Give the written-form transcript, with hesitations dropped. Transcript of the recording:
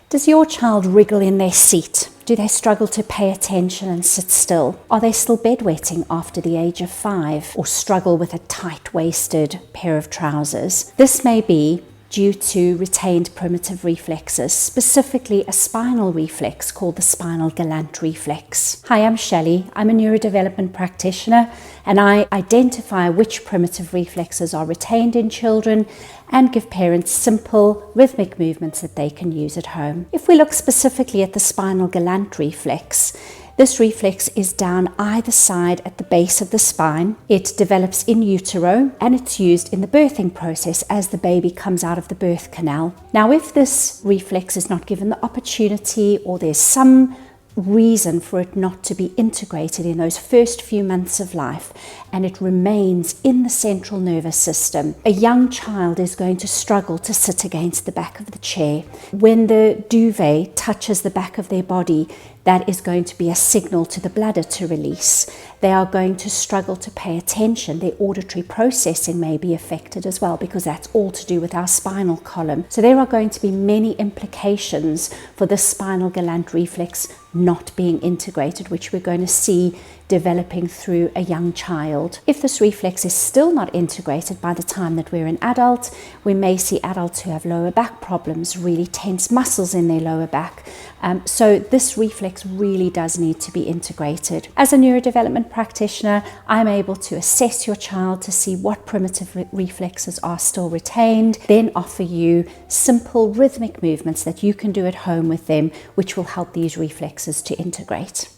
Does your child wriggle in their seat? Do they struggle to pay attention and sit still? Are they still bedwetting after the age of 5 or struggle with a tight-waisted pair of trousers? This may be due to retained primitive reflexes, specifically a spinal reflex called the Spinal Galant reflex. Hi, I'm Shelley. I'm a neurodevelopment practitioner, and I identify which primitive reflexes are retained in children and give parents simple rhythmic movements that they can use at home. If we look specifically at the Spinal Galant reflex, this reflex is down either side at the base of the spine. It develops in utero and it's used in the birthing process as the baby comes out of the birth canal. Now, if this reflex is not given the opportunity or there's some reason for it not to be integrated in those first few months of life and it remains in the central nervous system, a young child is going to struggle to sit against the back of the chair. When the duvet touches the back of their body, that is going to be a signal to the bladder to release. They are going to struggle to pay attention. Their auditory processing may be affected as well, because that's all to do with our spinal column. So there are going to be many implications for the spinal galant reflex not being integrated, which we're going to see developing through a young child. If this reflex is still not integrated by the time that we're an adult, we may see adults who have lower back problems, really tense muscles in their lower back. So this reflex really does need to be integrated. As a neurodevelopment practitioner, I'm able to assess your child to see what primitive reflexes are still retained, then offer you simple rhythmic movements that you can do at home with them, which will help these reflexes to integrate.